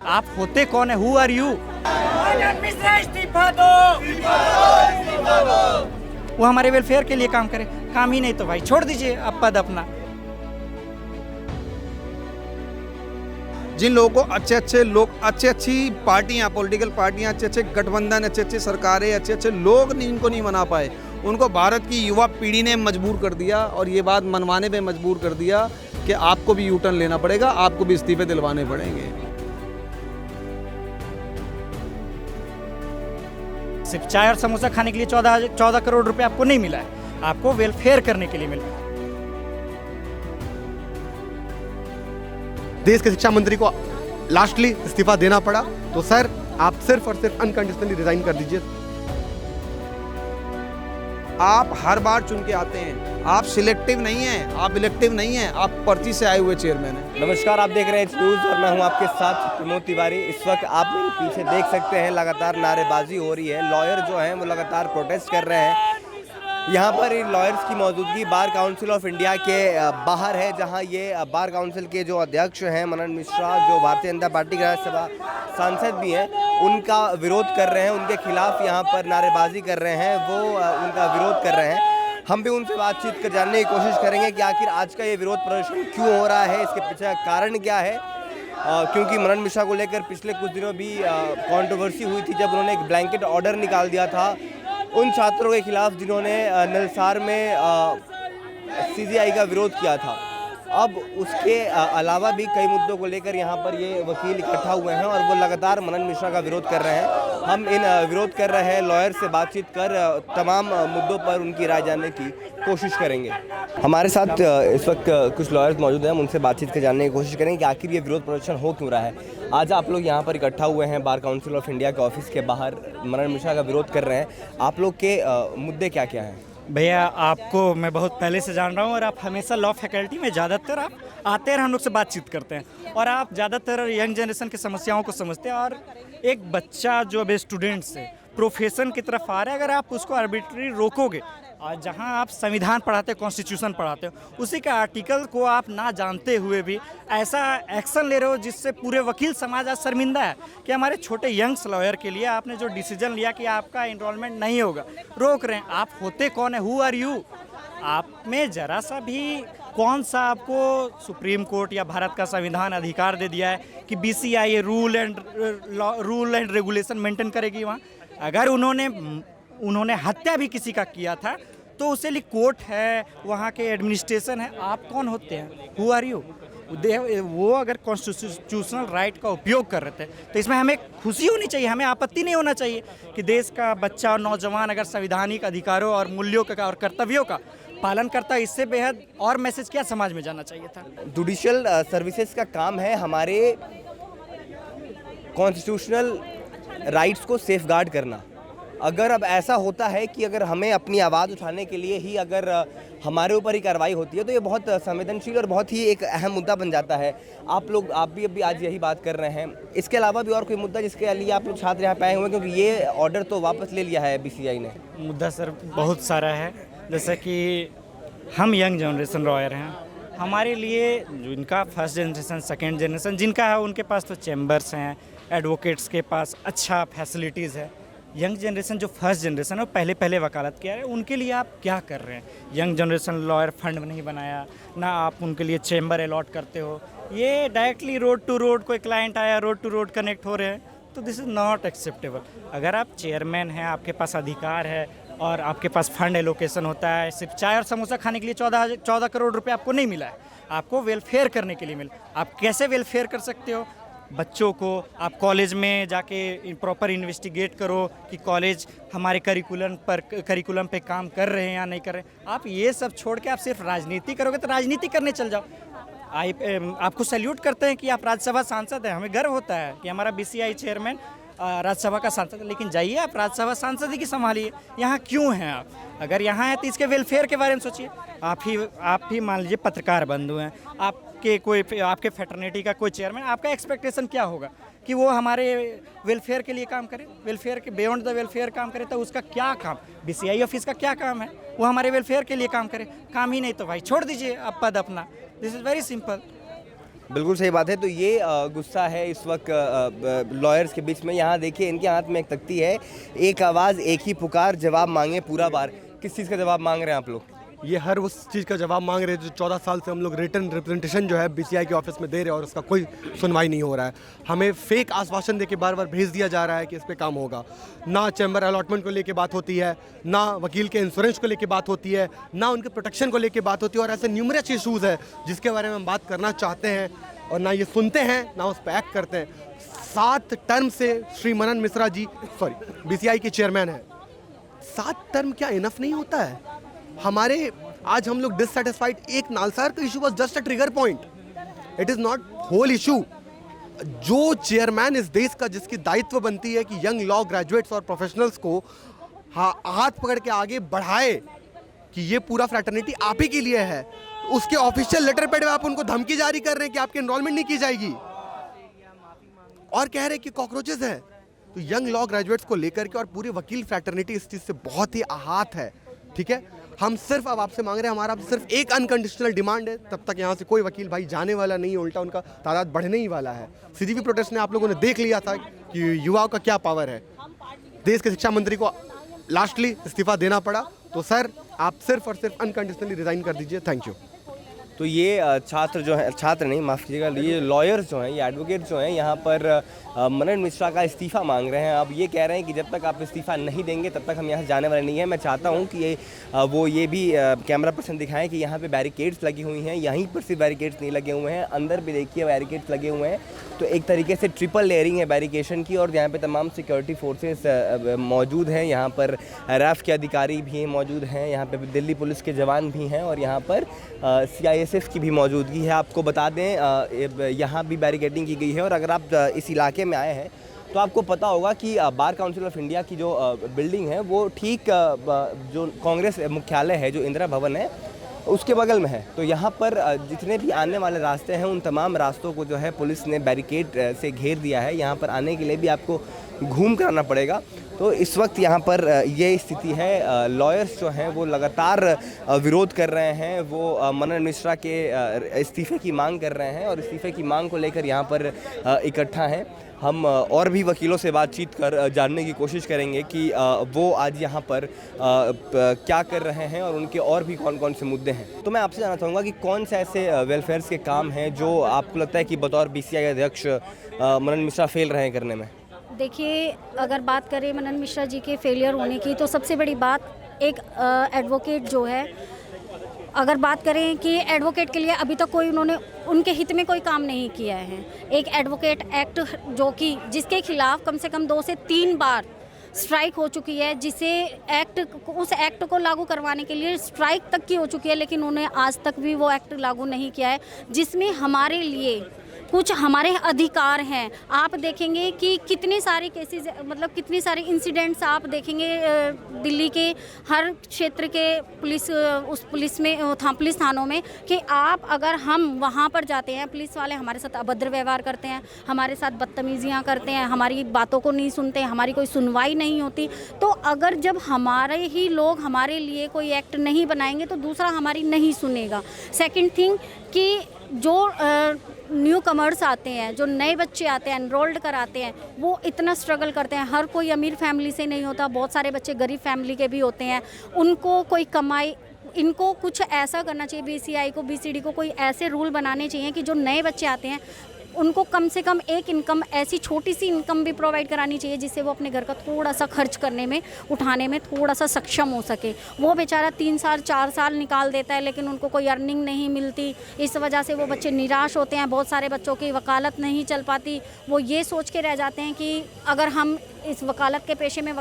आप होते कौन है? Who are you? इस्तीफा दो। वो हमारे वेलफेयर के लिए काम करे, काम ही नहीं तो भाई छोड़ दीजिए आप पद अपना। जिन लोगों को अच्छे लोग, अच्छी पार्टियां, पॉलिटिकल पार्टियां, अच्छे गठबंधन, अच्छे सरकारें, अच्छे लोग इनको नहीं मना पाए, उनको भारत की युवा पीढ़ी ने मजबूर कर दिया और ये बात मनवाने पे मजबूर कर दिया कि आपको भी यू टर्न लेना पड़ेगा, आपको भी इस्तीफे दिलवाने पड़ेंगे। सिर्फ चाय और समोसा खाने के लिए 14 करोड़ रुपए आपको नहीं मिला है, आपको वेलफेयर करने के लिए मिला है। देश के शिक्षा मंत्री को लास्टली इस्तीफा देना पड़ा, तो सर आप सिर्फ और सिर्फ अनकंडीशनली रिजाइन कर दीजिए। आप हर बार चुन के आते हैं, आप सिलेक्टिव नहीं हैं, आप इलेक्टिव नहीं हैं, आप पर्ची से आए हुए चेयरमैन हैं। नमस्कार, आप देख रहे हैं न्यूज़ और मैं हूं आपके साथ प्रमोद तिवारी। इस वक्त आप मेरे पीछे देख सकते हैं लगातार नारेबाजी हो रही है। लॉयर जो हैं वो लगातार प्रोटेस्ट कर रहे हैं। यहाँ पर इन लॉयर्स की मौजूदगी बार काउंसिल ऑफ इंडिया के बाहर है, जहाँ ये बार काउंसिल के जो अध्यक्ष हैं मनन मिश्रा, जो भारतीय जनता पार्टी के राज्यसभा सांसद भी हैं, उनका विरोध कर रहे हैं, उनके खिलाफ यहाँ पर नारेबाजी कर रहे हैं, वो उनका विरोध कर रहे हैं। हम भी उनसे बातचीत कर जानने की कोशिश करेंगे कि आखिर आज का ये विरोध प्रदर्शन क्यों हो रहा है, इसके पीछे का कारण क्या है। क्योंकि मनन मिश्रा को लेकर पिछले कुछ दिनों भी कंट्रोवर्सी हुई थी, जब उन्होंने एक ब्लैंकेट ऑर्डर निकाल दिया था उन छात्रों के खिलाफ जिन्होंने नलसार में सीजीआई का विरोध किया था। अब उसके अलावा भी कई मुद्दों को लेकर यहाँ पर ये वकील इकट्ठा हुए हैं और वो लगातार मनन मिश्रा का विरोध कर रहे हैं। हम इन विरोध कर रहे हैं लॉयर से बातचीत कर तमाम मुद्दों पर उनकी राय जानने की कोशिश करेंगे। हमारे साथ इस वक्त कुछ लॉयर्स मौजूद हैं, हम उनसे बातचीत कर जानने की कोशिश करेंगे कि आखिर ये विरोध प्रदर्शन हो क्यों रहा है। आज आप लोग यहाँ पर इकट्ठा हुए हैं बार काउंसिल ऑफ इंडिया के ऑफिस के बाहर, मनन मिश्रा का विरोध कर रहे हैं। आप लोग के मुद्दे क्या क्या हैं? भैया आपको मैं बहुत पहले से जान रहा हूँ और आप हमेशा लॉ फैकल्टी में ज़्यादातर आप आते हैं, हम लोग से बातचीत करते हैं और आप ज़्यादातर यंग जनरेशन की समस्याओं को समझते हैं। और एक बच्चा जो अब स्टूडेंट से प्रोफेशन की तरफ आ रहा है, अगर आप उसको आर्बिट्री रोकोगे, और जहां आप संविधान पढ़ाते, कॉन्स्टिट्यूशन पढ़ाते हो, उसी के आर्टिकल को आप ना जानते हुए भी ऐसा एक्शन ले रहे हो जिससे पूरे वकील समाज आज शर्मिंदा है कि हमारे छोटे यंग्स लॉयर के लिए आपने जो डिसीजन लिया कि आपका इनरोलमेंट नहीं होगा, रोक रहे हैं। आप होते कौन है? Who are you? आप में जरा सा भी कौन सा आपको सुप्रीम कोर्ट या भारत का संविधान अधिकार दे दिया है कि BCI rule and regulation maintain करेगी? वहाँ अगर उन्होंने हत्या भी किसी का किया था तो उसे लिए कोर्ट है, वहाँ के एडमिनिस्ट्रेशन है। आप कौन होते हैं? Who are you? वो अगर कॉन्स्टिट्यूशनल राइट का उपयोग कर रहे थे तो इसमें हमें खुशी होनी चाहिए, हमें आपत्ति नहीं होना चाहिए कि देश का बच्चा और नौजवान अगर संवैधानिक अधिकारों और मूल्यों का और कर्तव्यों का पालन करता है। इससे बेहद और मैसेज क्या समाज में जाना चाहिए था? जुडिशियल सर्विसेज का काम है हमारे कॉन्स्टिट्यूशनल राइट्स को सेफगार्ड करना। अगर अब ऐसा होता है कि अगर हमें अपनी आवाज़ उठाने के लिए ही अगर हमारे ऊपर ही कार्रवाई होती है तो ये बहुत संवेदनशील और बहुत ही एक अहम मुद्दा बन जाता है। आप भी अभी आज यही बात कर रहे हैं। इसके अलावा भी और कोई मुद्दा जिसके लिए आप लोग छात्र यहाँ पे आए हुए हैं, क्योंकि ये ऑर्डर तो वापस ले लिया है बीसीआई ने? मुद्दा सर बहुत सारा है, जैसे कि हम यंग जनरेशन लॉयर हैं, हमारे लिए जिनका फर्स्ट जनरेशन, सेकेंड जनरेशन जिनका है, उनके पास तो चैम्बर्स हैं, एडवोकेट्स के पास अच्छा फैसिलिटीज़ है। यंग जनरेशन जो फर्स्ट जनरेशन है वो पहले वकालत किया है, उनके लिए आप क्या कर रहे हैं? यंग जनरेशन लॉयर फंड नहीं बनाया, ना आप उनके लिए चैम्बर अलॉट करते हो। ये डायरेक्टली रोड टू रोड कोई क्लाइंट आया, रोड टू रोड कनेक्ट हो रहे हैं, तो दिस इज़ नॉट एक्सेप्टेबल। अगर आप चेयरमैन हैं, आपके पास अधिकार है और आपके पास फंड एलोकेशन होता है, सिर्फ चाय और समोसा खाने के लिए 14 करोड़ रुपए आपको नहीं मिला है, आपको वेलफेयर करने के लिए मिला। आप कैसे वेलफेयर कर सकते हो? बच्चों को आप कॉलेज में जाके प्रॉपर इन्वेस्टिगेट करो कि कॉलेज हमारे करिकुलम पे काम कर रहे हैं या नहीं कर रहे हैं। आप ये सब छोड़ के आप सिर्फ राजनीति करोगे तो राजनीति करने चल जाओ। आपको सैल्यूट करते हैं कि आप राज्यसभा सांसद हैं, हमें गर्व होता है कि हमारा बीसीआई चेयरमैन राज्यसभा का सांसद है, लेकिन जाइए आप राज्यसभा सांसद ही की संभालिए। यहाँ क्यों हैं आप? अगर यहाँ हैं तो इसके वेलफेयर के बारे में सोचिए। आप ही मान लीजिए पत्रकार बंधु हैं, आपके फ्रेटर्निटी का कोई चेयरमैन, आपका एक्सपेक्टेशन क्या होगा कि वो हमारे वेलफेयर के लिए काम करे, वेलफेयर के बियॉन्ड द वेलफेयर काम करे? तो उसका क्या काम, बीसीआई ऑफिस का क्या काम है? वो हमारे वेलफेयर के लिए काम करे, काम ही नहीं तो भाई छोड़ दीजिए आप पद अपना। This is very simple. बिल्कुल सही बात है। तो ये गुस्सा है इस वक्त लॉयर्स के बीच में। यहाँ देखिए इनके हाथ में एक तख्ती है, एक आवाज़ एक ही पुकार, जवाब मांगे पूरा बार। किस चीज़ का जवाब मांग रहे हैं आप लोग? ये हर उस चीज़ का जवाब मांग रहे हैं जो 14 साल से हम लोग रिटर्न रिप्रेजेंटेशन जो है बीसीआई के ऑफिस में दे रहे हैं और उसका कोई सुनवाई नहीं हो रहा है। हमें फेक आश्वासन देके बार बार भेज दिया जा रहा है कि इस पे काम होगा। ना चैम्बर अलॉटमेंट को लेके बात होती है, ना वकील के इंश्योरेंस को लेके बात होती है, ना उनके प्रोटेक्शन को लेके बात होती है। और ऐसे न्यूमरस इशूज़ है जिसके बारे में हम बात करना चाहते हैं और ना ये सुनते हैं ना उस पर एक्ट करते हैं। 7 टर्म से श्री मनन मिश्रा जी बीसीआई के चेयरमैन हैं। 7 टर्म क्या इनफ नहीं होता है? हमारे आज हम लोग डिससेटिस्फाइड, एक नालसार का issue was just a trigger point, it is not whole issue. जो चेयरमैन इस देश का, जिसकी दायित्व बनती है कि यंग लॉ ग्रेजुएट्स और प्रोफेशनल्स को हाथ पकड़ के आगे बढ़ाए कि ये पूरा फ्रैटर्निटी आप ही के लिए है, उसके ऑफिशियल लेटर पैड में आप उनको धमकी जारी कर रहे हैं कि आपकी एनरोलमेंट नहीं की जाएगी और कह रहे हैं कि कॉकरोचेस है। तो यंग लॉ ग्रेजुएट्स को लेकर के और पूरी वकील फ्रैटर्निटी इस चीज़ से बहुत ही आहत है। ठीक है, हम सिर्फ अब आपसे मांग रहे हैं, हमारा सिर्फ एक अनकंडीशनल डिमांड है, तब तक यहाँ से कोई वकील भाई जाने वाला नहीं है, उल्टा उनका तादाद बढ़ने ही वाला है। सीजीपी प्रोटेस्ट ने आप लोगों ने देख लिया था कि युवाओं का क्या पावर है। देश के शिक्षा मंत्री को लास्टली इस्तीफा देना पड़ा, तो सर आप सिर्फ और सिर्फ अनकंडीशनली रिजाइन कर दीजिए। Thank you. तो ये छात्र जो है, छात्र नहीं माफ़ कीजिएगा, ये लॉयर्स जो हैं, ये एडवोकेट जो हैं, यहाँ पर मनन मिश्रा का इस्तीफ़ा मांग रहे हैं। अब ये कह रहे हैं कि जब तक आप इस्तीफ़ा नहीं देंगे तब तक हम यहाँ जाने वाले नहीं हैं। मैं चाहता हूँ कि ये भी कैमरा पर्सन दिखाएं कि यहाँ पे बैरिकेड्स लगी हुई हैं। यहीं पर सिर्फ बैरिकेड्स नहीं लगे हुए हैं, अंदर भी देखिए बैरिकेड्स लगे हुए हैं। तो एक तरीके से ट्रिपल लेयरिंग है बैरिकेशन की और यहाँ पे तमाम सिक्योरिटी फोर्सेस मौजूद हैं। यहाँ पर रैफ के अधिकारी भी मौजूद हैं, यहाँ पे दिल्ली पुलिस के जवान भी हैं और यहाँ पर CISF की भी मौजूदगी है। आपको बता दें यहाँ भी बैरिकेडिंग की गई है। और अगर आप इस इलाके में आए हैं तो आपको पता होगा कि बार काउंसिल ऑफ इंडिया की जो बिल्डिंग है वो ठीक जो कांग्रेस मुख्यालय है, जो इंदिरा भवन है, उसके बगल में है। तो यहाँ पर जितने भी आने वाले रास्ते हैं उन तमाम रास्तों को जो है पुलिस ने बैरिकेड से घेर दिया है। यहाँ पर आने के लिए भी आपको घूम कर आना पड़ेगा। तो इस वक्त यहाँ पर ये स्थिति है। लॉयर्स जो हैं वो लगातार विरोध कर रहे हैं, वो मनन मिश्रा के इस्तीफ़े की मांग कर रहे हैं और इस्तीफ़े की मांग को लेकर यहाँ पर इकट्ठा हैं। हम और भी वकीलों से बातचीत कर जानने की कोशिश करेंगे कि वो आज यहाँ पर क्या कर रहे हैं और उनके और भी कौन कौन से मुद्दे हैं। तो मैं आपसे जानना चाहूँगा कि कौन से ऐसे वेलफेयर्स के काम हैं जो आपको लगता है कि बतौर BCI अध्यक्ष मनन मिश्रा फेल रहे हैं करने में? देखिए, अगर बात करें मनन मिश्रा जी के फेलियर होने की, तो सबसे बड़ी बात एक एडवोकेट जो है, अगर बात करें कि एडवोकेट के लिए अभी तक कोई उन्होंने उनके हित में कोई काम नहीं किया है। एक एडवोकेट एक्ट जो कि जिसके खिलाफ कम से कम 2 से 3 बार स्ट्राइक हो चुकी है, जिसे उस एक्ट को लागू करवाने के लिए स्ट्राइक तक की हो चुकी है, लेकिन उन्होंने आज तक भी वो एक्ट लागू नहीं किया है, जिसमें हमारे लिए कुछ हमारे अधिकार हैं। आप देखेंगे कि कितने सारे केसेस, मतलब कितनी सारे इंसिडेंट्स आप देखेंगे दिल्ली के हर क्षेत्र के पुलिस थानों में कि आप अगर हम वहाँ पर जाते हैं, पुलिस वाले हमारे साथ अभद्र व्यवहार करते हैं, हमारे साथ बदतमीजियाँ करते हैं, हमारी बातों को नहीं सुनते, हमारी कोई सुनवाई नहीं होती। तो अगर जब हमारे ही लोग हमारे लिए कोई एक्ट नहीं बनाएंगे तो दूसरा हमारी नहीं सुनेगा। सेकंड थिंग कि जो न्यू कमर्स आते हैं, जो नए बच्चे आते हैं, एनरोल्ड कराते हैं, वो इतना स्ट्रगल करते हैं। हर कोई अमीर फैमिली से नहीं होता, बहुत सारे बच्चे गरीब फैमिली के भी होते हैं। उनको कोई कमाई, इनको कुछ ऐसा करना चाहिए, BCI को, BCD को कोई ऐसे रूल बनाने चाहिए कि जो नए बच्चे आते हैं उनको कम से कम एक इनकम, ऐसी छोटी सी इनकम भी प्रोवाइड करानी चाहिए जिससे वो अपने घर का थोड़ा सा खर्च करने में, उठाने में थोड़ा सा सक्षम हो सके। वो बेचारा 3 साल 4 साल निकाल देता है लेकिन उनको कोई अर्निंग नहीं मिलती। इस वजह से वो बच्चे निराश होते हैं। बहुत सारे बच्चों की वकालत नहीं चल पाती। वो ये सोच के रह जाते हैं कि अगर हम इस वकालत के पेशे में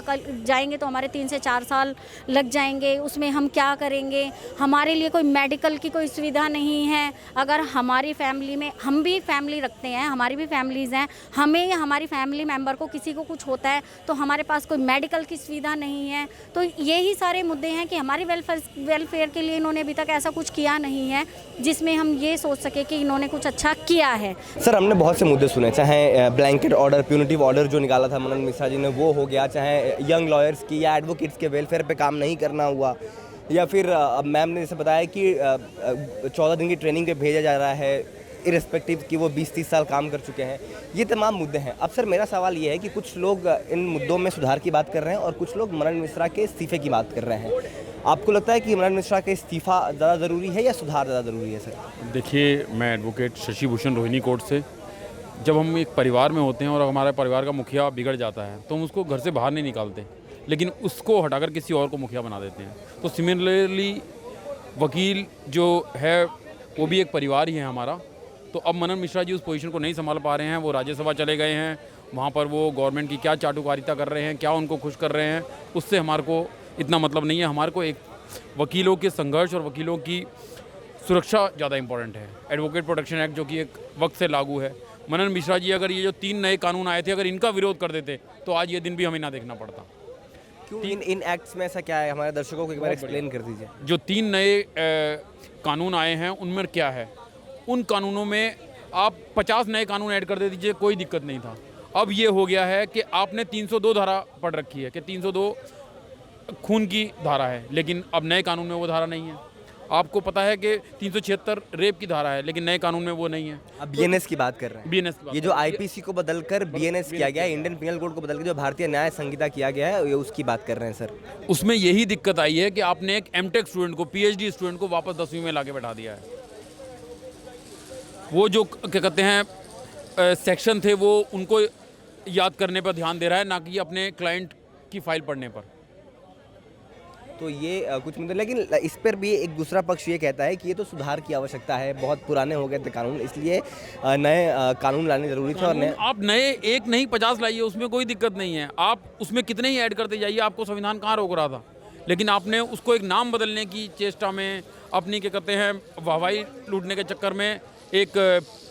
जाएंगे तो हमारे 3 से 4 साल लग जाएंगे, उसमें हम क्या करेंगे। हमारे लिए कोई मेडिकल की कोई सुविधा नहीं है। अगर हमारी फैमिली में, हम भी फैमिली रखते हैं, हमारी भी फैमिलीज़ हैं, हमें या हमारी फैमिली मेम्बर को किसी को कुछ होता है तो हमारे पास कोई मेडिकल की सुविधा नहीं है। तो यही सारे मुद्दे हैं कि हमारे वेलफेयर के लिए इन्होंने अभी तक ऐसा कुछ किया नहीं है जिसमें हम ये सोच सके कि इन्होंने कुछ अच्छा किया है। सर, हमने बहुत से मुद्दे सुने, चाहे ब्लैंकेट ऑर्डर, प्यूनिटिव ऑर्डर जो निकाला था मनन मिश्रा जी ने वो हो गया, चाहे यंग लॉयर्स की या एडवोकेट्स के वेलफेयर पे काम नहीं करना हुआ, या फिर मैम ने जैसे बताया कि 14 दिन की ट्रेनिंग पे भेजा जा रहा है, इरिस्पेक्टिव कि वो 20-30 साल काम कर चुके हैं। ये तमाम मुद्दे हैं। अब सर मेरा सवाल ये है कि कुछ लोग इन मुद्दों में सुधार की बात कर रहे हैं और कुछ लोग मनन मिश्रा के इस्तीफे की बात कर रहे हैं। आपको लगता है कि मनन मिश्रा का इस्तीफा ज़्यादा ज़रूरी है या सुधार ज़्यादा ज़रूरी है सर? देखिए, मैं एडवोकेट शशि भूषण रोहिणी कोर्ट से। जब हम एक परिवार में होते हैं और हमारे परिवार का मुखिया बिगड़ जाता है तो हम उसको घर से बाहर नहीं निकालते, लेकिन उसको हटाकर किसी और को मुखिया बना देते हैं। तो सिमिलरली वकील जो है वो भी एक परिवार ही है हमारा। तो अब मनन मिश्रा जी उस पोजीशन को नहीं संभाल पा रहे हैं। वो राज्यसभा चले गए हैं, वहाँ पर वो गवर्नमेंट की क्या चाटुकारिता कर रहे हैं, क्या उनको खुश कर रहे हैं, उससे हमारे को इतना मतलब नहीं है। हमारे को एक वकीलों के संघर्ष और वकीलों की सुरक्षा ज़्यादा इंपॉर्टेंट है। एडवोकेट प्रोटेक्शन एक्ट जो कि एक वक्त से लागू है। मनन मिश्रा जी अगर ये जो 3 नए कानून आए थे अगर इनका विरोध कर देते तो आज ये दिन भी हमें ना देखना पड़ता। क्यों इन एक्ट्स में ऐसा क्या है? हमारे दर्शकों को एक बार एक्सप्लेन कर दीजिए। जो 3 नए कानून आए हैं उनमें क्या है, उन कानूनों में आप 50 नए कानून ऐड कर दे दीजिए, कोई दिक्कत नहीं था। अब ये हो गया है कि आपने 302 धारा पढ़ रखी है कि 302 खून की धारा है, लेकिन अब नए कानून में वो धारा नहीं है। आपको पता है कि 376 रेप की धारा है, लेकिन नए कानून में वो नहीं है। अब बीएनएस की बात कर रहे हैं। बीएनएस की बात, ये जो आईपीसी को बदलकर बीएनएस किया गया है, इंडियन पिनल कोड को बदलकर जो भारतीय न्याय संहिता किया गया है, ये उसकी बात कर रहे हैं सर। उसमें यही दिक्कत आई है कि आपने एक एमटेक स्टूडेंट को, पीएचडी स्टूडेंट को वापस 10वीं में लाके बैठा दिया है। वो जो क्या कहते हैं सेक्शन थे वो उनको याद करने पर ध्यान दे रहा है, ना कि अपने क्लाइंट की फाइल पढ़ने पर। तो ये कुछ मुद्दे, लेकिन इस पर भी एक दूसरा पक्ष ये कहता है कि ये तो सुधार की आवश्यकता है, बहुत पुराने हो गए थे कानून, इसलिए नए कानून लाने जरूरी थे। और नए आप नए एक नहीं 50 लाइए, उसमें कोई दिक्कत नहीं है। आप उसमें कितने ही ऐड करते जाइए, आपको संविधान कहाँ रोक रहा था। लेकिन आपने उसको एक नाम बदलने की चेष्टा में, अपनी क्या कहते हैं वाहवाही लूटने के चक्कर में एक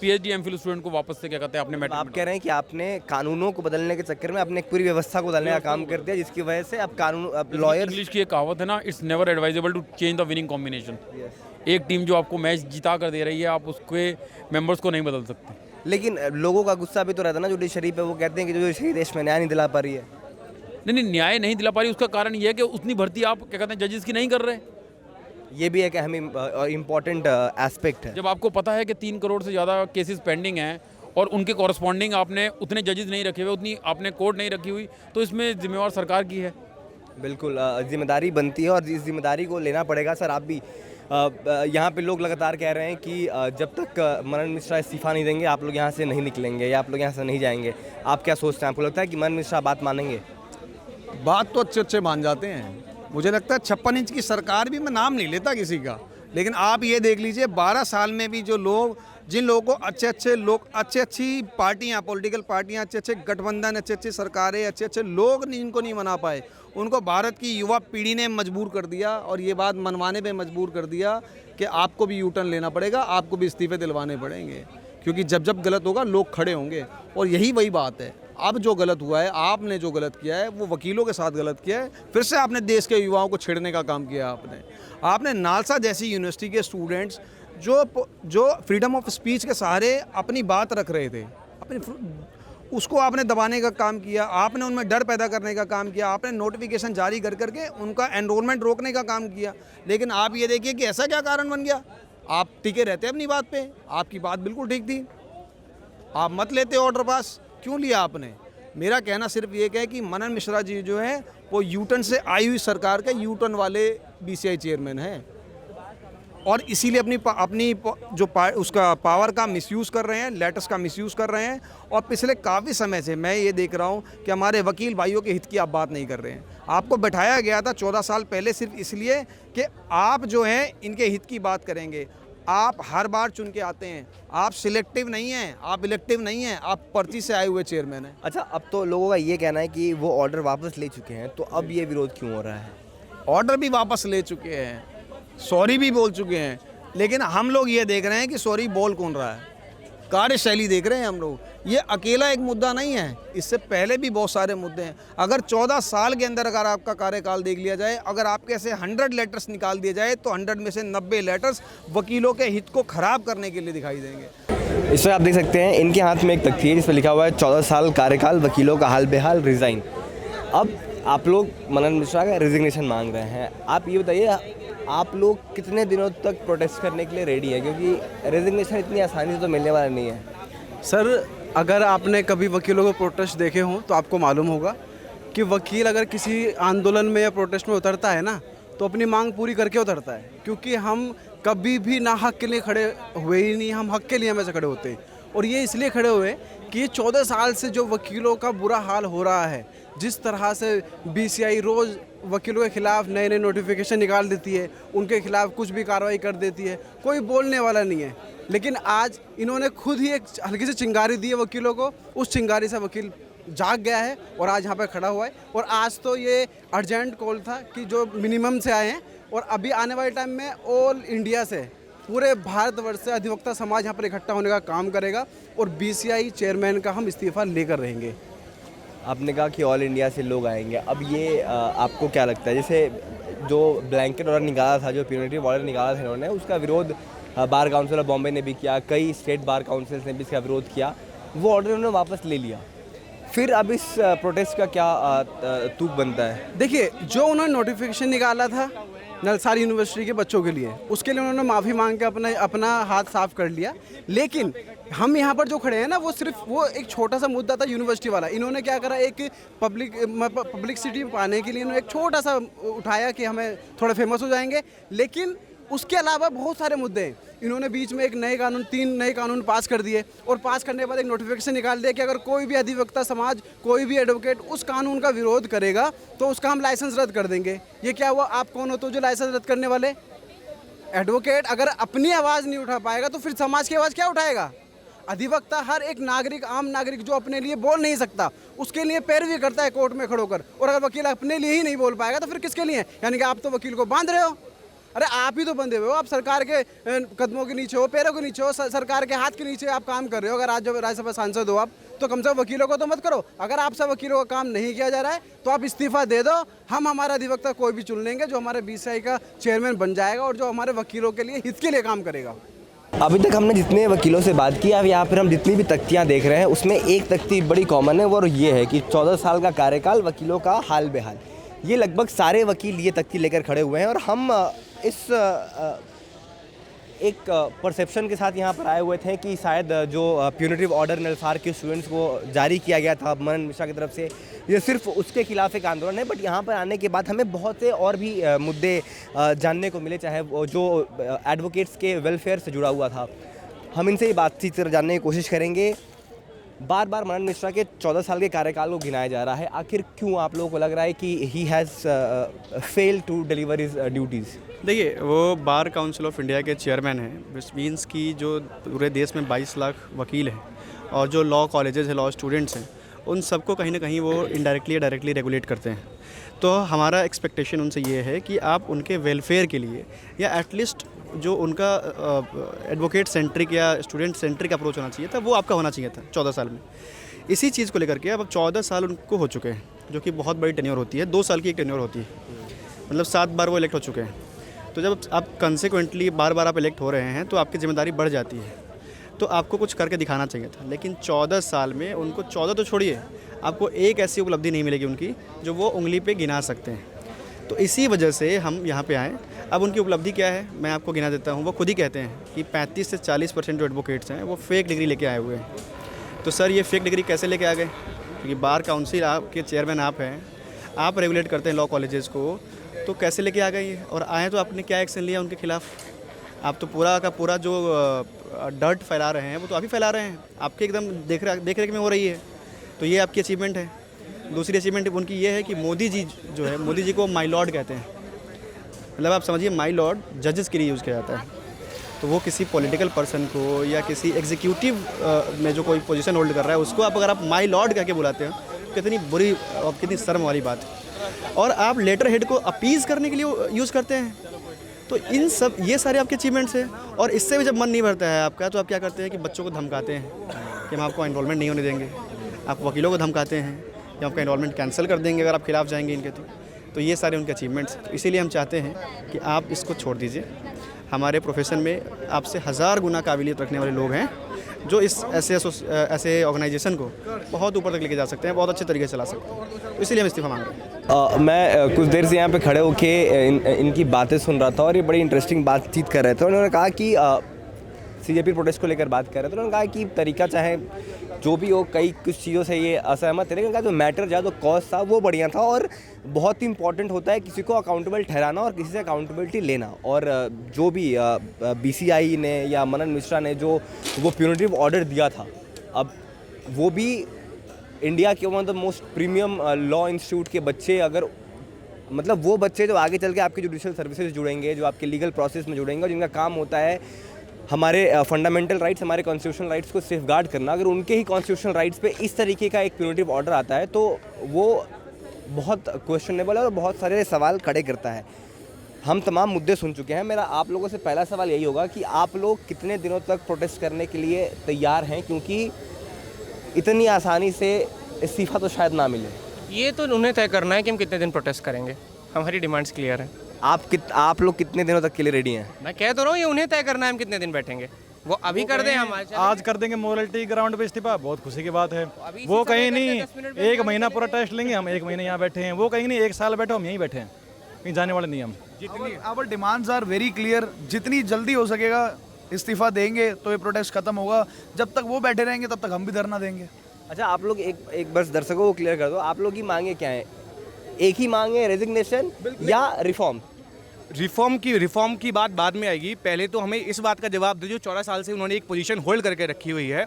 पीएचडी एमफिल स्टूडेंट को वापस से क्या कहते हैं आपने आप कह रहे हैं कि आपने कानूनों को बदलने के चक्कर में अपने एक पूरी व्यवस्था को बदलने का काम कर दिया, जिसकी वजह से अब कानून लॉयर। इंग्लिश की एक कहावत है ना, it's never advisable to change the winning combination. एक टीम जो आपको मैच जिता कर दे रही है, आप उसके मेंबर्स को नहीं बदल सकते। लेकिन लोगों का गुस्सा भी तो रहता है ना जुडिशरी पे, वो कहते हैं कि जुडिशरी देश में न्याय नहीं दिला पा रही है। नहीं, न्याय नहीं दिला पा रही, उसका कारण ये है कि उतनी भर्ती आप क्या कहते हैं जजेस की नहीं कर रहे। ये भी एक अहम इम्पॉर्टेंट एस्पेक्ट है। जब आपको पता है कि 3 करोड़ से ज़्यादा केसेस पेंडिंग हैं और उनके कॉरस्पॉन्डिंग आपने उतने जजेस नहीं रखे हुए, उतनी आपने कोर्ट नहीं रखी हुई, तो इसमें जिम्मेवार सरकार की है। बिल्कुल जिम्मेदारी बनती है और इस जिम्मेदारी को लेना पड़ेगा सर। आप भी यहाँ पे लोग लगातार कह रहे हैं कि जब तक मनन मिश्रा इस्तीफा नहीं देंगे आप लोग यहाँ से नहीं निकलेंगे या आप लोग यहाँ से नहीं जाएंगे। आप क्या सोचते हैं? आपको लगता है कि मनन मिश्रा बात मानेंगे? बात तो अच्छे मान जाते हैं। मुझे लगता है 56 इंच की सरकार भी, मैं नाम नहीं लेता किसी का, लेकिन आप ये देख लीजिए 12 साल में भी जो लोग, जिन लोगों को अच्छी पार्टियां, पॉलिटिकल पार्टियां, अच्छे गठबंधन, अच्छी सरकारें, अच्छे लोग इनको नहीं मना पाए, उनको भारत की युवा पीढ़ी ने मजबूर कर दिया और ये बात मनवाने पे मजबूर कर दिया कि आपको भी यू टर्न लेना पड़ेगा, आपको भी इस्तीफे दिलवाने पड़ेंगे, क्योंकि जब गलत होगा लोग खड़े होंगे। और यही वही बात है। अब जो गलत हुआ है, आपने जो गलत किया है वो वकीलों के साथ गलत किया है। फिर से आपने देश के युवाओं को छेड़ने का काम किया। आपने नालसा जैसी यूनिवर्सिटी के स्टूडेंट्स जो फ्रीडम ऑफ स्पीच के सहारे अपनी बात रख रहे थे, उसको आपने दबाने का काम किया। आपने उनमें डर पैदा करने का काम किया। आपने नोटिफिकेशन जारी करके उनका एनरोलमेंट रोकने का काम किया। लेकिन आप ये देखिए कि ऐसा क्या कारण बन गया। आप टिके रहते अपनी बात पे, आपकी बात बिल्कुल ठीक थी, आप मत लेते ऑर्डर पास, क्यों लिया आपने? मेरा कहना सिर्फ ये है कि मनन मिश्रा जी जो है वो यूटर्न से आई हुई सरकार के यूटर्न वाले बीसीआई चेयरमैन हैं और इसीलिए अपनी जो उसका पावर का मिसयूज़ कर रहे हैं, लेटर्स का मिसयूज़ कर रहे हैं। और पिछले काफ़ी समय से मैं ये देख रहा हूँ कि हमारे वकील भाइयों के हित की आप बात नहीं कर रहे हैं। आपको बैठाया गया था 14 साल पहले सिर्फ इसलिए कि आप जो हैं इनके हित की बात करेंगे। आप हर बार चुन के आते हैं, आप सिलेक्टिव नहीं हैं, आप इलेक्टिव नहीं हैं, आप पर्ची से आए हुए चेयरमैन हैं। अच्छा, अब तो लोगों का ये कहना है कि वो ऑर्डर वापस ले चुके हैं, तो अब ये विरोध क्यों हो रहा है? ऑर्डर भी वापस ले चुके हैं, सॉरी भी बोल चुके हैं, लेकिन हम लोग ये देख रहे हैं कि सॉरी बोल कौन रहा है, कार्यशैली देख रहे हैं हम लोग। ये अकेला एक मुद्दा नहीं है, इससे पहले भी बहुत सारे मुद्दे हैं। अगर 14 साल के अंदर अगर आपका कार्यकाल देख लिया जाए, अगर आपके से 100 लेटर्स निकाल दिए जाए तो 100 में से 90 लेटर्स वकीलों के हित को खराब करने के लिए दिखाई देंगे। इस पर आप देख सकते हैं इनके हाथ में एक तख्ती है जिस पर लिखा हुआ है 14 साल कार्यकाल, वकीलों का हाल बेहाल, रिज़ाइन। अब आप लोग मनन मिश्रा का रिजिग्नेशन मांग रहे हैं। आप ये बताइए, आप लोग कितने दिनों तक प्रोटेस्ट करने के लिए रेडी है, क्योंकि रेजिग्नेशन इतनी आसानी से तो मिलने वाला नहीं है। सर, अगर आपने कभी वकीलों को प्रोटेस्ट देखे हों तो आपको मालूम होगा कि वकील अगर किसी आंदोलन में या प्रोटेस्ट में उतरता है ना, तो अपनी मांग पूरी करके उतरता है, क्योंकि हम कभी भी ना हक के लिए खड़े हुए ही नहीं, हम हक के लिए हमेशा खड़े होते हैं। और ये इसलिए खड़े हुए कि ये 14 साल से जो वकीलों का बुरा हाल हो रहा है, जिस तरह से BCI रोज़ वकीलों के खिलाफ नए नए नोटिफिकेशन निकाल देती है, उनके खिलाफ कुछ भी कार्रवाई कर देती है, कोई बोलने वाला नहीं है। लेकिन आज इन्होंने खुद ही एक हल्की सी चिंगारी दी है वकीलों को, उस चिंगारी से वकील जाग गया है और आज यहाँ पर खड़ा हुआ है। और आज तो ये अर्जेंट कॉल था कि जो मिनिमम से आए हैं, और अभी आने वाले टाइम में ऑल इंडिया से, पूरे भारतवर्ष से अधिवक्ता समाज यहाँ पर इकट्ठा होने का काम करेगा और BCI चेयरमैन का हम इस्तीफ़ा लेकर रहेंगे। आपने कहा कि ऑल इंडिया से लोग आएंगे, अब ये आपको क्या लगता है, जैसे जो ब्लैंकेट ऑर्डर निकाला था, जो प्यूनिटिव ऑर्डर निकाला था इन्होंने, उसका विरोध बार काउंसिल ऑफ बॉम्बे ने भी किया, कई स्टेट बार काउंसिल्स ने भी इसका विरोध किया, वो ऑर्डर उन्होंने वापस ले लिया। फिर अब इस प्रोटेस्ट का क्या तुक बनता है? देखिए, जो उन्होंने नोटिफिकेशन निकाला था नलसारी यूनिवर्सिटी के बच्चों के लिए, उसके लिए उन्होंने माफ़ी मांग के अपना हाथ साफ कर लिया। लेकिन हम यहाँ पर जो खड़े हैं ना, वो सिर्फ वो एक छोटा सा मुद्दा था यूनिवर्सिटी वाला। इन्होंने क्या करा, एक पब्लिसिटी पाने के लिए इन्होंने एक छोटा सा उठाया कि हमें थोड़ा फेमस हो जाएंगे, लेकिन उसके अलावा बहुत सारे मुद्दे हैं। इन्होंने बीच में एक नए कानून, 3 नए कानून पास कर दिए, और पास करने के बाद एक नोटिफिकेशन निकाल दिया कि अगर कोई भी अधिवक्ता समाज, कोई भी एडवोकेट उस कानून का विरोध करेगा तो उसका हम लाइसेंस रद्द कर देंगे। ये क्या हुआ? आप कौन होते हो जो लाइसेंस रद्द करने वाले? एडवोकेट अगर अपनी आवाज़ नहीं उठा पाएगा तो फिर समाज की आवाज़ क्या उठाएगा? अधिवक्ता हर एक नागरिक, आम नागरिक जो अपने लिए बोल नहीं सकता, उसके लिए पैरवी करता है कोर्ट में खड़ो कर। और अगर वकील अपने लिए ही नहीं बोल पाएगा तो फिर किसके लिए? यानी कि आप तो वकील को बांध रहे हो। अरे आप ही तो बंधे हुए हो, आप सरकार के कदमों के नीचे हो, पैरों के नीचे हो, सरकार के हाथ के नीचे आप काम कर रहे हो। अगर आज जब राज्यसभा सांसद हो आप, तो कम से कम वकीलों को तो मत करो। अगर आपसे वकीलों का काम नहीं किया जा रहा है तो आप इस्तीफ़ा दे दो, हम हमारा अधिवक्ता कोई भी चुन लेंगे जो हमारे BCI का चेयरमैन बन जाएगा और जो हमारे वकीलों के लिए, हित के लिए काम करेगा। अभी तक हमने जितने वकीलों से बात की, अब यहाँ पर हम जितनी भी तख्तियाँ देख रहे हैं उसमें एक तख्ती बड़ी कॉमन है, और ये है कि 14 साल का कार्यकाल, वकीलों का हाल बेहाल। ये लगभग सारे वकील ये तख्ती लेकर खड़े हुए हैं, और हम इस एक परसेप्शन के साथ यहाँ पर आए हुए थे कि शायद जो प्यूनिटिव ऑर्डर नलसार के स्टूडेंट्स को जारी किया गया था मनन मिश्रा की तरफ से, ये सिर्फ उसके खिलाफ एक आंदोलन है। बट यहाँ पर आने के बाद हमें बहुत से और भी मुद्दे जानने को मिले, चाहे वो जो एडवोकेट्स के वेलफेयर से जुड़ा हुआ था। हम इनसे ये बातचीत जानने की कोशिश करेंगे। बार बार मनन मिश्रा के 14 साल के कार्यकाल को गिनाया जा रहा है, आखिर क्यों आप लोगों को लग रहा है कि he has failed to deliver his duties? देखिए, वो बार काउंसिल ऑफ इंडिया के चेयरमैन हैं, विच मीन्स कि जो पूरे देश में 22 लाख वकील हैं और जो लॉ कॉलेजेस हैं, लॉ स्टूडेंट्स हैं, उन सबको कहीं ना कहीं वो इनडायरेक्टली या डायरेक्टली रेगुलेट करते हैं। तो हमारा एक्सपेक्टेशन उनसे ये है कि आप उनके वेलफेयर के लिए, या एटलीस्ट जो उनका एडवोकेट सेंट्रिक या स्टूडेंट सेंट्रिक अप्रोच होना चाहिए था, वो आपका होना चाहिए था 14 साल में। इसी चीज़ को लेकर के अब 14 साल उनको हो चुके हैं, जो कि बहुत बड़ी टेन्योर होती है। 2 साल की एक टेन्योर होती है, मतलब 7 बार वो इलेक्ट हो चुके हैं। तो जब आप कंसिक्वेंटली बार बार आप इलेक्ट हो रहे हैं तो आपकी जिम्मेदारी बढ़ जाती है, तो आपको कुछ करके दिखाना चाहिए था। लेकिन 14 साल में उनको, 14 तो छोड़िए, आपको एक ऐसी उपलब्धि नहीं मिलेगी उनकी जो वो उंगली पे गिना सकते हैं। तो इसी वजह से हम यहाँ पे आए। अब उनकी उपलब्धि क्या है मैं आपको गिना देता हूँ। वो खुद ही कहते हैं कि 35 से 40% जो एडवोकेट्स हैं वो फेक डिग्री लेके आए हुए हैं। तो सर, ये फेक डिग्री कैसे लेके आ गए? क्योंकि बार काउंसिल आपके चेयरमैन आप हैं, आप रेगुलेट करते हैं लॉ कॉलेजेस को, तो कैसे लेके आ गए? और आए तो आपने क्या एक्शन लिया उनके खिलाफ? आप तो पूरा का पूरा जो डर्ट फैला रहे हैं वो तो आप ही फैला रहे हैं, आपके एकदम देख रेख में हो रही है। तो ये आपकी अचीवमेंट है। दूसरी अचीवमेंट उनकी ये है कि मोदी जी जो है, मोदी जी को माई लॉर्ड कहते हैं। मतलब आप समझिए, माई लॉर्ड जजेस के लिए यूज़ किया जाता है। तो वो किसी पॉलिटिकल पर्सन को या किसी एग्जीक्यूटिव में जो कोई पोजीशन होल्ड कर रहा है उसको आप अगर आप माई लॉर्ड कह के बुलाते हैं, कितनी बुरी और कितनी शर्म वाली बात है। और आप लेटर हेड को अपीज़ करने के लिए यूज़ करते हैं। तो इन सब, ये सारे आपके अचीवमेंट्स हैं। और इससे भी जब मन नहीं भरता है आपका, तो आप क्या करते हैं कि बच्चों को धमकाते हैं कि हम आपको एनरोलमेंट नहीं होने देंगे। आप वकीलों को धमकाते हैं कि आपका एनरोलमेंट कैंसिल कर देंगे अगर आप खिलाफ जाएंगे इनके। तो ये सारे उनके अचीवमेंट्स। तो इसीलिए हम चाहते हैं कि आप इसको छोड़ दीजिए। हमारे प्रोफेशन में आपसे 1000 गुना काबिलियत रखने वाले लोग हैं, जो इस ऐसे ऑर्गेनाइजेशन को बहुत ऊपर तक लेके जा सकते हैं, बहुत अच्छे तरीके से चला सकते हैं। तो इसीलिए हम इस्तीफा मांग रहे हैं। मैं कुछ देर से यहाँ पे खड़े होके इनकी बातें सुन रहा था और ये बड़ी इंटरेस्टिंग बातचीत कर रहे थे। उन्होंने कहा कि CJP प्रोटेस्ट को लेकर बात कर रहे थे। उन्होंने कहा कि तरीका चाहे जो भी हो, कई कुछ चीज़ों से ये असहमत थे, लेकिन कहा जो मैटर था, जो कॉज था वो बढ़िया था और बहुत ही इंपॉर्टेंट होता है किसी को अकाउंटेबल ठहराना और किसी से अकाउंटेबिलिटी लेना। और जो भी BCI ने या मनन मिश्रा ने जो वो प्यूनिटिव ऑर्डर दिया था, अब वो भी इंडिया के one of the most premium law institute के बच्चे, अगर मतलब वो बच्चे जो आगे चल के आपकी जुडिशल सर्विसेज जुड़ेंगे, जो आपके लीगल प्रोसेस में जुड़ेंगे और जिनका काम होता है हमारे फंडामेंटल राइट्स, हमारे कॉन्स्टिट्यूशनल राइट्स को सेफगार्ड करना, अगर उनके ही कॉन्स्टिट्यूशनल राइट्स पे इस तरीके का एक प्यूनिटिव ऑर्डर आता है तो वो बहुत क्वेश्चनेबल है और बहुत सारे सवाल खड़े करता है। हम तमाम मुद्दे सुन चुके हैं। मेरा आप लोगों से पहला सवाल यही होगा कि आप लोग कितने दिनों तक प्रोटेस्ट करने के लिए तैयार हैं, क्योंकि इतनी आसानी से इस्तीफ़ा तो शायद ना मिले। ये तो उन्हें तय करना है कि हम कितने दिन प्रोटेस्ट करेंगे। हमारी डिमांड्स क्लियर हैं। आप लोग कितने दिनों तक के लिए रेडी हैं? मैं कह तो रहा हूँ, ये उन्हें तय करना है हम कितने दिन बैठेंगे। वो अभी कर दें, हम आज कर देंगे मोरालिटी ग्राउंड पे इस्तीफा, बहुत खुशी की बात है। वो कहीं नहीं 1 महीना पूरा टेस्ट लेंगे, हम 1 महीने यहाँ बैठे हैं, वो कहीं नहीं 1 साल बैठे, हम यहीं बैठे हैं, कहीं जाने वाले नहीं हम। Our demands are very clear. जितनी जल्दी हो सकेगा इस्तीफा देंगे तो ये प्रोटेस्ट खत्म होगा। जब तक वो बैठे रहेंगे तब तक हम भी धरना देंगे। अच्छा, आप लोग एक बस दर्शकों को क्लियर कर दो, आप लोग की मांगे क्या है? एक ही मांग है, रेजिग्नेशन या रिफॉर्म? रिफॉर्म की बात बाद में आएगी। पहले तो हमें इस बात का जवाब दे, जो 14 साल से उन्होंने एक पोजीशन होल्ड करके रखी हुई है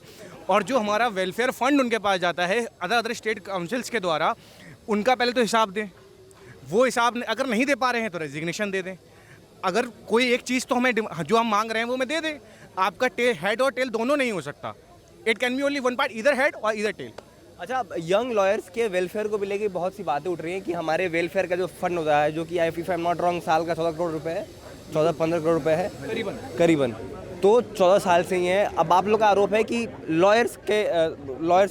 और जो हमारा वेलफेयर फंड उनके पास जाता है अदर स्टेट काउंसिल्स के द्वारा, उनका पहले तो हिसाब दें। वो हिसाब अगर नहीं दे पा रहे हैं तो रेजिग्नेशन दे दें। अगर कोई एक चीज़ तो हमें जो हम मांग रहे हैं वो हमें दे दें। आपका हेड और टेल दोनों नहीं हो सकता। It can be only one part, इधर हेड और इधर टेल। अच्छा, यंग लॉयर्स के वेलफेयर को भी लेके बहुत सी बातें उठ रही हैं कि हमारे वेलफेयर का जो फंड होता है, जो कि if I am not wrong साल का 14 करोड़ रुपए है, 14-15 करोड़ रुपए है करीबन, तो 14 साल से ही है। अब आप लोग का आरोप है कि लॉयर्स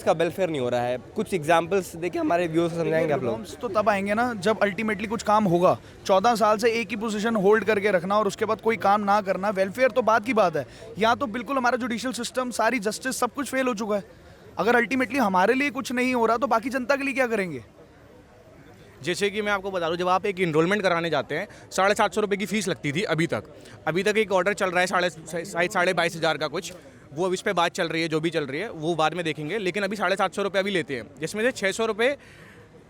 का वेलफेयर नहीं हो रहा है। कुछ एग्जांपल्स देके हमारे व्यूअर्स को समझाएंगे आप लोग? तो तब आएंगे ना जब अल्टीमेटली कुछ काम होगा। 14 साल से एक ही पोजीशन होल्ड करके रखना और उसके बाद कोई काम ना करना, वेलफेयर तो बात की बात है। यहाँ तो बिल्कुल हमारा जुडिशियल सिस्टम, सारी जस्टिस, सब कुछ फेल हो चुका है। अगर अल्टीमेटली हमारे लिए कुछ नहीं हो रहा तो बाकी जनता के लिए क्या करेंगे? जैसे कि मैं आपको बता दूं, जब आप एक इनरोलमेंट कराने जाते हैं 750 रुपये की फ़ीस लगती थी। अभी तक एक ऑर्डर चल रहा है 22,500 का कुछ, वो अब इस पर बात चल रही है, जो भी चल रही है वो बाद में देखेंगे। लेकिन अभी 750 रुपये अभी लेते हैं, जिसमें से 600 रुपये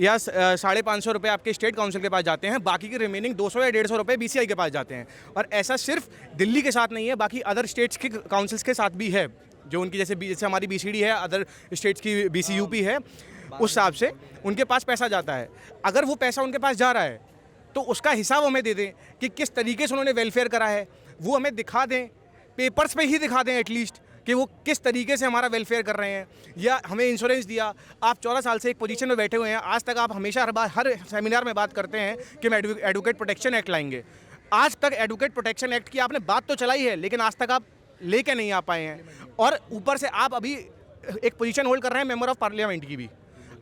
या 550 रुपये आपके स्टेट काउंसिल के पास जाते हैं, बाकी के रिमेनिंग 200 या 150 रुपये BCI के पास जाते हैं। और ऐसा सिर्फ दिल्ली के साथ नहीं है, बाकी अदर स्टेट्स के काउंसिल्स के साथ भी है। जो उनकी जैसे हमारी BCD है, अदर स्टेट्स की BCUP है, उस हिसाब से उनके पास पैसा जाता है। अगर वो पैसा उनके पास जा रहा है तो उसका हिसाब हमें दे दें कि किस तरीके से उन्होंने वेलफेयर करा है, वो हमें दिखा दें, पेपर्स पे ही दिखा दें एटलीस्ट कि वो किस तरीके से हमारा वेलफेयर कर रहे हैं। या हमें इंश्योरेंस दिया। आप 14 साल से एक पोजीशन में बैठे हुए हैं, आज तक आप हमेशा हर सेमिनार में बात करते हैं कि हम एडवोकेट प्रोटेक्शन एक्ट लाएंगे। आज तक एडवोकेट प्रोटेक्शन एक्ट की आपने बात तो चलाई है, लेकिन आज तक आप लेके नहीं आ पाए हैं। और ऊपर से आप अभी एक पोजीशन होल्ड कर रहे हैं मेंबर ऑफ पार्लियामेंट की भी,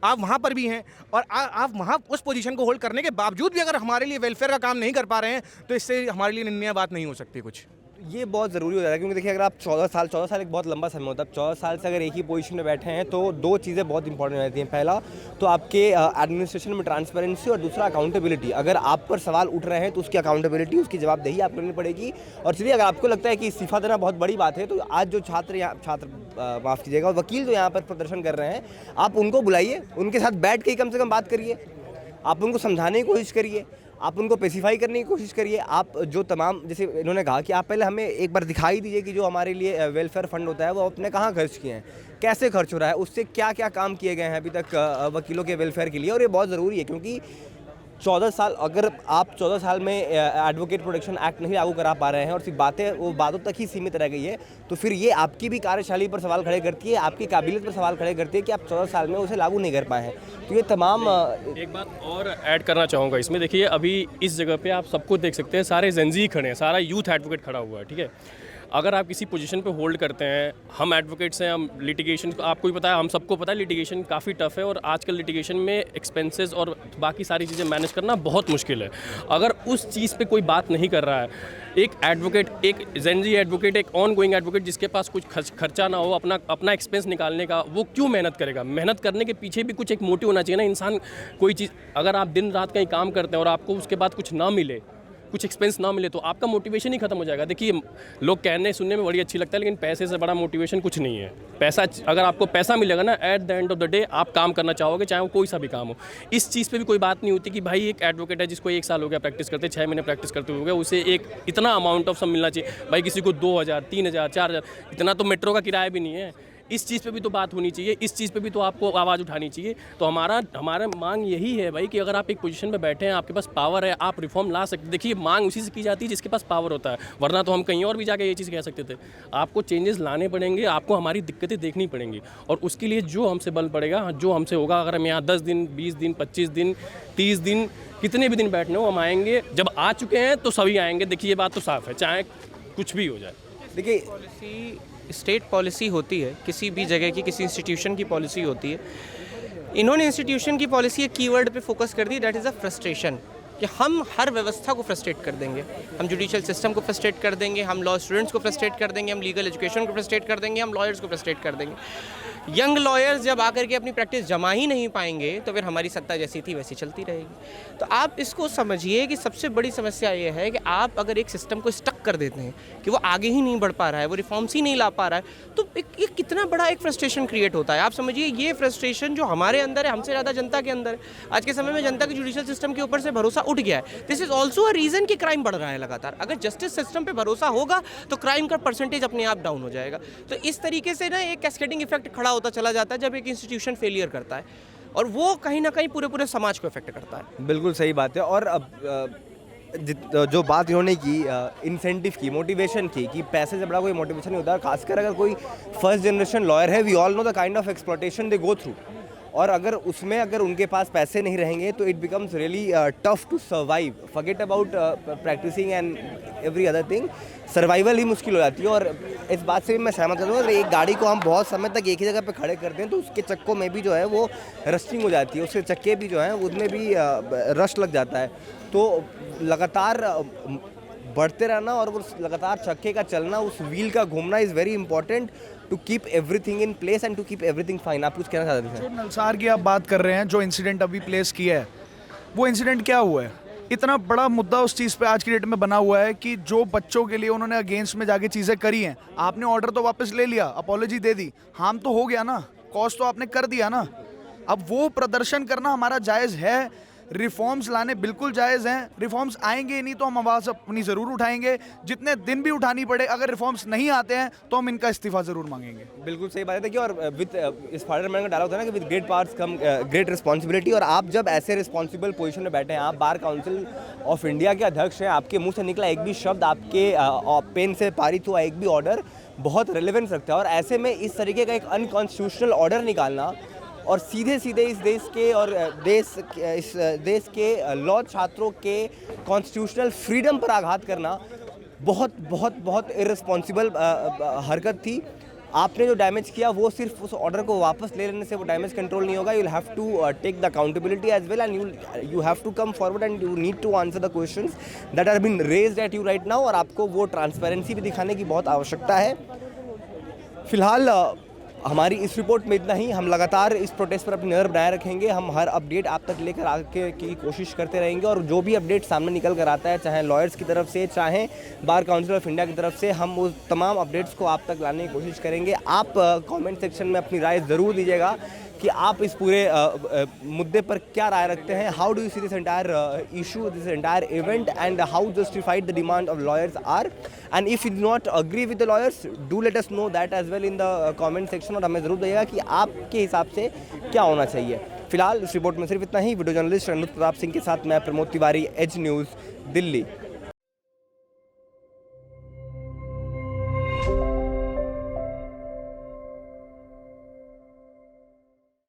आप वहाँ पर भी हैं और आप वहाँ उस पोजीशन को होल्ड करने के बावजूद भी अगर हमारे लिए वेलफेयर का काम नहीं कर पा रहे हैं तो इससे हमारे लिए निर्णय बात नहीं हो सकती कुछ। ये बहुत ज़रूरी हो जाता है, क्योंकि देखिए अगर आप 14 साल एक बहुत लंबा समय होता है। 14 साल से अगर एक ही पोजीशन में बैठे हैं तो 2 चीज़ें बहुत इंपॉर्टेंट रहती हैं। पहला तो आपके एडमिनिस्ट्रेशन में ट्रांसपेरेंसी और दूसरा अकाउंटेबिलिटी। अगर आप पर सवाल उठ रहे हैं तो उसकी अकाउंटेबिलिटी, उसकी जवाबदेही आपको लेनी पड़ेगी। और चलिए, अगर आपको लगता है कि इस्तीफा देना बहुत बड़ी बात है तो आज जो माफ़ कीजिएगा, वकील जो यहाँ पर प्रदर्शन कर रहे हैं, आप उनको बुलाइए, उनके साथ बैठ के कम से कम बात करिए, आप उनको समझाने की कोशिश करिए, आप उनको पेसिफाई करने की कोशिश करिए। आप जो तमाम, जैसे इन्होंने कहा कि आप पहले हमें एक बार दिखाई दीजिए कि जो हमारे लिए वेलफेयर फंड होता है वो आपने कहाँ खर्च किए हैं, कैसे खर्च हो रहा है, उससे क्या क्या काम किए गए हैं अभी तक वकीलों के वेलफेयर के लिए। और ये बहुत ज़रूरी है, क्योंकि 14 साल, अगर आप 14 साल में एडवोकेट प्रोटेक्शन एक्ट नहीं लागू करा पा रहे हैं और सिर्फ बातों तक ही सीमित रह गई है, तो फिर ये आपकी भी कार्यशैली पर सवाल खड़े करती है, आपकी काबिलियत पर सवाल खड़े करती है कि आप 14 साल में उसे लागू नहीं कर पाए हैं। तो ये तमाम एक बात और ऐड करना चाहूँगा इसमें। देखिए, अभी इस जगह पे आप सबको देख सकते हैं, सारे जेंजी खड़े हैं, सारा यूथ एडवोकेट खड़ा हुआ है, ठीक है। अगर आप किसी पोजीशन पे होल्ड करते हैं, हम एडवोकेट्स हैं, हम लिटिगेशन, आपको भी पता है, हम सबको पता है लिटिगेशन काफ़ी टफ है और आजकल लिटिगेशन में एक्सपेंसेस और बाकी सारी चीज़ें मैनेज करना बहुत मुश्किल है। अगर उस चीज़ पे कोई बात नहीं कर रहा है, एक एडवोकेट, एक जेनजी एडवोकेट, एक ऑन गोइंग एडवोकेट जिसके पास कुछ खर्चा ना हो अपना एक्सपेंस निकालने का, वो क्यों मेहनत करेगा? मेहनत करने के पीछे भी कुछ एक मोटिव होना चाहिए ना। इंसान कोई चीज़, अगर आप दिन रात कहीं काम करते हैं और आपको उसके बाद कुछ ना मिले, कुछ एक्सपेंस ना मिले, तो आपका मोटिवेशन ही खत्म हो जाएगा। देखिए, लोग कहने सुनने में बड़ी अच्छी लगता है, लेकिन पैसे से बड़ा मोटिवेशन कुछ नहीं है। पैसा, अगर आपको पैसा मिलेगा ना, at the end of the day आप काम करना चाहोगे, चाहे वो कोई सा भी काम हो। इस चीज़ पे भी कोई बात नहीं होती कि भाई एक एडवोकेट है जिसको 1 साल हो गया प्रैक्टिस करते, 6 महीने प्रैक्टिस करते हो गया, उसे एक इतना अमाउंट ऑफ सम मिलना चाहिए। भाई किसी को 2000, 3000, 4000, इतना तो मेट्रो का किराया भी नहीं है। इस चीज़ पे भी तो बात होनी चाहिए, इस चीज़ पे भी तो आपको आवाज़ उठानी चाहिए। तो हमारा मांग यही है भाई कि अगर आप एक पोजीशन पे बैठे हैं, आपके पास पावर है, आप रिफॉर्म ला सकते। देखिए, मांग उसी से की जाती है जिसके पास पावर होता है, वरना तो हम कहीं और भी जाके ये चीज़ कह सकते थे। आपको चेंजेस लाने पड़ेंगे, आपको हमारी दिक्कतें देखनी पड़ेंगी, और उसके लिए जो हमसे बल पड़ेगा, जो हमसे होगा, अगर हम यहाँ 10 दिन, 20 दिन, 25 दिन, 30 दिन, कितने भी दिन बैठने हो, हम आएंगे। जब आ चुके हैं तो सभी आएंगे। देखिए, ये बात तो साफ़ है, चाहे कुछ भी हो जाए। देखिए, स्टेट पॉलिसी होती है, किसी भी जगह की, किसी इंस्टीट्यूशन की पॉलिसी होती है। इन्होंने इंस्टीट्यूशन की पॉलिसी एक कीवर्ड पे फोकस कर दी, दैट इज़ अ फ्रस्ट्रेशन, कि हम हर व्यवस्था को फ्रस्ट्रेट कर देंगे। हम जुडिशियल सिस्टम को फ्रस्ट्रेट कर देंगे, हम लॉ स्टूडेंट्स को फ्रस्ट्रेट कर देंगे, हम लीगल एजुकेशन को फ्रस्ट्रेट कर देंगे, हम लॉयर्स को फ्रस्ट्रेट कर देंगे। यंग लॉयर्स जब आकर के अपनी प्रैक्टिस जमा ही नहीं पाएंगे तो फिर हमारी सत्ता जैसी थी वैसी चलती रहेगी। तो आप इसको समझिए कि सबसे बड़ी समस्या ये है कि आप अगर एक सिस्टम को स्टक कर देते हैं कि वो आगे ही नहीं बढ़ पा रहा है, वो रिफॉर्म्स ही नहीं ला पा रहा है, तो ये कितना बड़ा एक फ्रस्ट्रेशन क्रिएट होता है। आप समझिए, ये फ्रस्ट्रेशन जो हमारे अंदर है, हमसे ज़्यादा जनता के अंदर है। आज के समय में जनता के जुडिशियल सिस्टम के ऊपर से भरोसा उठ गया है। This is also a reason कि क्राइम बढ़ रहा है लगातार। अगर जस्टिस सिस्टम पर भरोसा होगा तो क्राइम का परसेंटेज अपने आप डाउन हो जाएगा। तो इस तरीके से ना एक कैस्केडिंग इफेक्ट खड़ा होता चला जाता है जब एक इंस्टीट्यूशन फेलियर करता है, और वो कहीं ना कहीं पूरे समाज को इफेक्ट करता है। बिल्कुल सही बात है। और अब जो बात इन्होंने की इंसेंटिव की, मोटिवेशन की, कि पैसे से बड़ा कोई मोटिवेशन नहीं होता, खासकर अगर कोई फर्स्ट जनरेशन लॉयर है, we all know the kind of exploitation they go through. और अगर उनके पास पैसे नहीं रहेंगे तो it becomes really tough to survive. Forget about practising and every other thing, survival ही मुश्किल हो जाती है। और इस बात से भी मैं सहमत हूँ, अगर एक गाड़ी को हम बहुत समय तक एक ही जगह पे खड़े करते हैं तो उसके चक्कों में भी जो है वो रस्टिंग हो जाती है, उसके चक्के भी जो हैं उसमें भी रस्ट लग जाता है। तो लगातार बढ़ते रहना और उस लगातार चक्के का चलना, उस व्हील का घूमना is very important to keep everything in place and to keep everything fine. आप कुछ कहना चाहते हैं? जो नलसार की आप बात कर रहे हैं, जो इंसिडेंट अभी प्लेस किया है, वो इंसिडेंट क्या हुआ है? इतना बड़ा मुद्दा उस चीज़ पे आज की डेट में बना हुआ है कि जो बच्चों के लिए उन्होंने अगेंस्ट में जाके चीज़ें करी हैं, आपने ऑर्डर तो वापस ले लिया, अपॉलॉजी दे दी, हार्म तो हो गया ना, कॉस्ट तो आपने कर दिया ना। अब वो प्रदर्शन करना हमारा जायज़ है, रिफॉर्म्स लाने बिल्कुल जायज़ हैं। रिफॉर्म्स आएंगे ही नहीं तो हम आवाज़ अपनी ज़रूर उठाएंगे, जितने दिन भी उठानी पड़े। अगर रिफॉर्म्स नहीं आते हैं तो हम इनका इस्तीफा ज़रूर मांगेंगे। बिल्कुल सही बात है। देखिए, और विद इस फादर का डाला होता है ना कि with great powers come great responsibility. और आप जब ऐसे रिस्पॉन्सिबल पोजीशन में बैठे हैं, आप बार काउंसिल ऑफ इंडिया के अध्यक्ष हैं, आपके मुंह से निकला एक भी शब्द, आपके पेन से पारित हुआ एक भी ऑर्डर बहुत रेलेवेंस रखता है। और ऐसे में इस तरीके का एक अनकॉन्स्टिट्यूशनल ऑर्डर निकालना और सीधे इस देश के और इस देश के लॉ छात्रों के कॉन्स्टिट्यूशनल फ्रीडम पर आघात करना बहुत इररिस्पॉन्सिबल हरकत थी। आपने जो डैमेज किया वो सिर्फ उस ऑर्डर को वापस ले लेने से वो डैमेज कंट्रोल नहीं होगा। You will have to take the accountability as well and you have to come forward and you need to answer the questions that are been raised at you right now. और आपको वो transparency भी दिखाने की बहुत आवश्यकता है। फिलहाल हमारी इस रिपोर्ट में इतना ही। हम लगातार इस प्रोटेस्ट पर अपनी नज़र बनाए रखेंगे। हम हर अपडेट आप तक लेकर आके की कोशिश करते रहेंगे, और जो भी अपडेट सामने निकल कर आता है, चाहे लॉयर्स की तरफ से, चाहे बार काउंसिल ऑफ इंडिया की तरफ से, हम उस तमाम अपडेट्स को आप तक लाने की कोशिश करेंगे। आप कमेंट सेक्शन में अपनी राय ज़रूर दीजिएगा कि आप इस पूरे मुद्दे पर क्या राय रखते हैं। How do you see this entire issue, this entire event, and how justified the demand of lawyers are, and if you do not agree with the lawyers, do let us know that as well in the comment section. और हमें ज़रूर बताइएगा कि आपके हिसाब से क्या होना चाहिए। फिलहाल इस रिपोर्ट में सिर्फ इतना ही। वीडियो जर्नलिस्ट अनुज प्रताप सिंह के साथ मैं प्रमोद तिवारी, एज न्यूज़, दिल्ली।